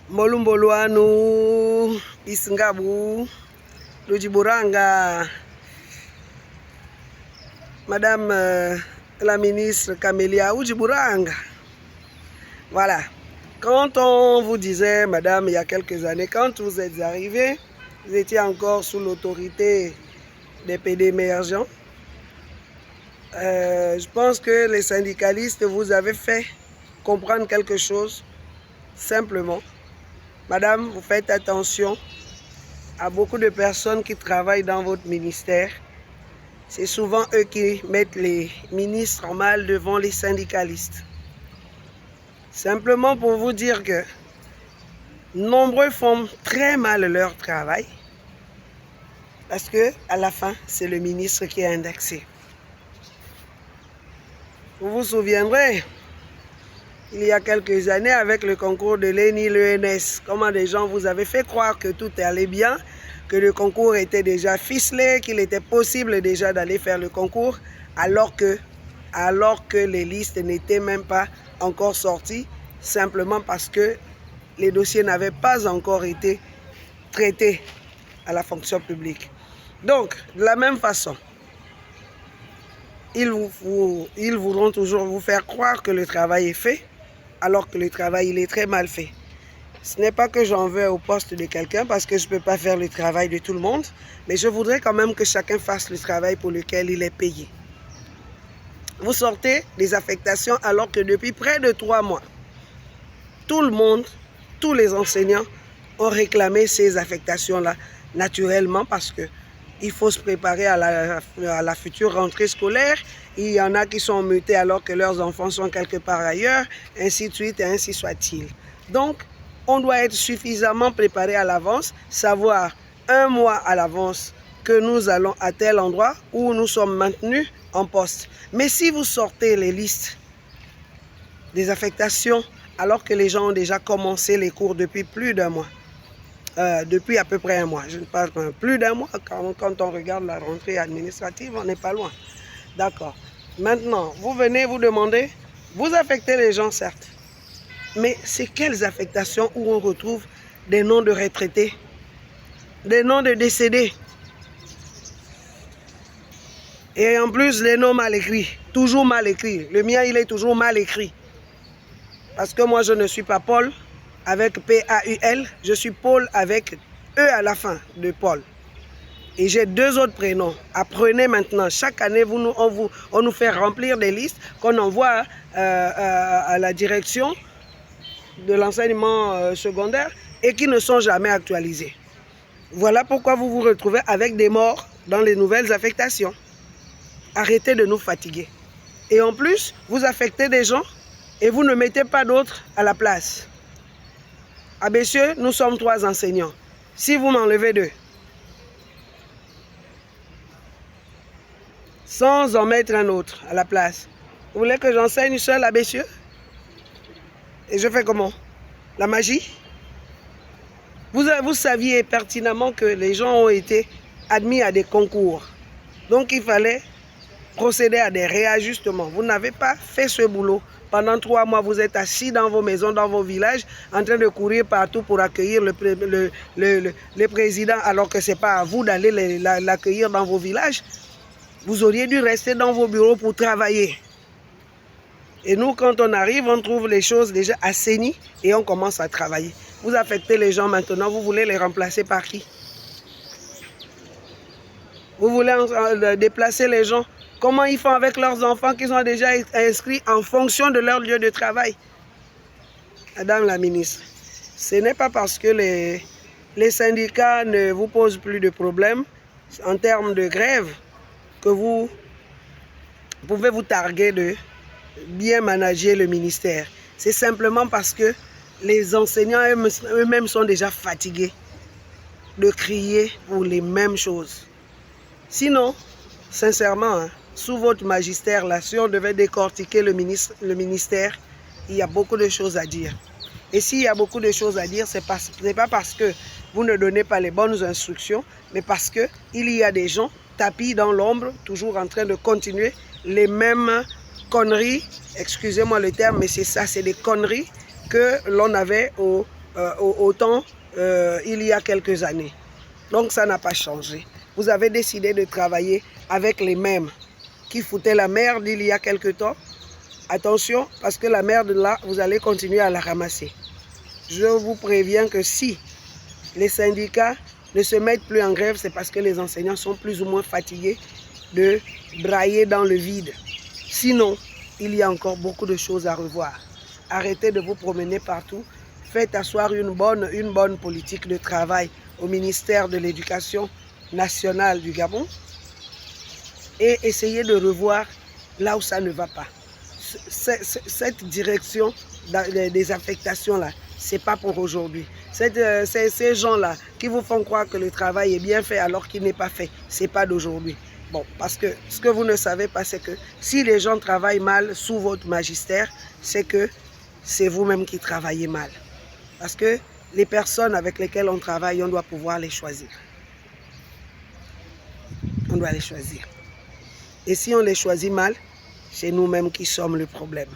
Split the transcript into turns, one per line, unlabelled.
Molumboluanu, Isingabu, Lujiburanga, Madame la ministre Camélia Ujiburanga. Voilà. Quand on vous disait, madame, il y a quelques années, quand vous êtes arrivée, vous étiez encore sous l'autorité des PD émergents. Je pense que les syndicalistes vous avaient fait comprendre quelque chose, simplement. Madame, vous faites attention à beaucoup de personnes qui travaillent dans votre ministère. C'est souvent eux qui mettent les ministres en mal devant les syndicalistes. Simplement pour vous dire que nombreux font très mal leur travail parce que à la fin, c'est le ministre qui est indexé. Vous vous souviendrez, il y a quelques années, avec le concours de l'ENI, l'ENS, comment des gens vous avaient fait croire que tout allait bien, que le concours était déjà ficelé, qu'il était possible déjà d'aller faire le concours, alors que les listes n'étaient même pas encore sorties, simplement parce que les dossiers n'avaient pas encore été traités à la fonction publique. Donc, de la même façon, ils voudront toujours vous faire croire que le travail est fait, alors que le travail il est très mal fait. Ce n'est pas que j'en veux au poste de quelqu'un, parce que je ne peux pas faire le travail de tout le monde, mais je voudrais quand même que chacun fasse le travail pour lequel il est payé. Vous sortez des affectations alors que depuis près de 3 mois, tout le monde, tous les enseignants ont réclamé ces affectations-là naturellement parce qu'il faut se préparer à la future rentrée scolaire. Il y en a qui sont mutés alors que leurs enfants sont quelque part ailleurs, ainsi de suite et ainsi soit-il. Donc, on doit être suffisamment préparé à l'avance, savoir 1 mois à l'avance que nous allons à tel endroit où nous sommes maintenus en poste. Mais si vous sortez les listes des affectations alors que les gens ont déjà commencé les cours depuis plus d'1 mois, depuis à peu près 1 mois, je ne parle pas plus d'1 mois, quand on regarde la rentrée administrative, on n'est pas loin. D'accord. Maintenant, vous venez vous demander, vous affectez les gens certes, mais c'est quelles affectations où on retrouve des noms de retraités, des noms de décédés, et en plus les noms mal écrits, toujours mal écrits. Le mien il est toujours mal écrit, parce que moi je ne suis pas Paul avec P-A-U-L, je suis Paul avec E à la fin de Paul. Et j'ai 2 autres prénoms. Apprenez maintenant, chaque année on nous fait remplir des listes qu'on envoie à la direction de l'enseignement secondaire et qui ne sont jamais actualisées. Voilà pourquoi vous vous retrouvez avec des morts dans les nouvelles affectations. Arrêtez de nous fatiguer. Et en plus, vous affectez des gens et vous ne mettez pas d'autres à la place. Ah messieurs, nous sommes 3 enseignants. Si vous m'enlevez 2, sans en mettre un autre à la place, vous voulez que j'enseigne seul à messieurs? Et je fais comment? La magie? Vous saviez pertinemment que les gens ont été admis à des concours. Donc il fallait procéder à des réajustements. Vous n'avez pas fait ce boulot. Pendant 3 mois, vous êtes assis dans vos maisons, dans vos villages, en train de courir partout pour accueillir le président, alors que ce n'est pas à vous d'aller l'accueillir dans vos villages. Vous auriez dû rester dans vos bureaux pour travailler. Et nous, quand on arrive, on trouve les choses déjà assainies et on commence à travailler. Vous affectez les gens maintenant, vous voulez les remplacer par qui? Vous voulez déplacer les gens? Comment ils font avec leurs enfants qui sont déjà inscrits en fonction de leur lieu de travail? Madame la ministre, ce n'est pas parce que les syndicats ne vous posent plus de problèmes en termes de grève que vous pouvez vous targuer de bien manager le ministère. C'est simplement parce que les enseignants eux-mêmes sont déjà fatigués de crier pour les mêmes choses. Sinon, sincèrement, hein, sous votre magistère, là, si on devait décortiquer le ministère, il y a beaucoup de choses à dire. Et s'il y a beaucoup de choses à dire, ce n'est pas parce que vous ne donnez pas les bonnes instructions, mais parce qu'il y a des gens tapis dans l'ombre, toujours en train de continuer les mêmes conneries, excusez-moi le terme, mais c'est ça, c'est des conneries que l'on avait autant il y a quelques années. Donc ça n'a pas changé. Vous avez décidé de travailler avec les mêmes qui foutaient la merde il y a quelque temps. Attention, parce que la merde là, vous allez continuer à la ramasser. Je vous préviens que si les syndicats ne se mettent plus en grève, c'est parce que les enseignants sont plus ou moins fatigués de brailler dans le vide. Sinon, il y a encore beaucoup de choses à revoir. Arrêtez de vous promener partout. Faites asseoir une bonne politique de travail au ministère de l'Éducation nationale du Gabon et essayez de revoir là où ça ne va pas. Cette direction des affectations-là, ce n'est pas pour aujourd'hui. Ces gens-là qui vous font croire que le travail est bien fait alors qu'il n'est pas fait, ce n'est pas d'aujourd'hui. Bon, parce que ce que vous ne savez pas, c'est que si les gens travaillent mal sous votre magistère, c'est que c'est vous-même qui travaillez mal. Parce que les personnes avec lesquelles on travaille, on doit pouvoir les choisir. On doit les choisir. Et si on les choisit mal, c'est nous-mêmes qui sommes le problème.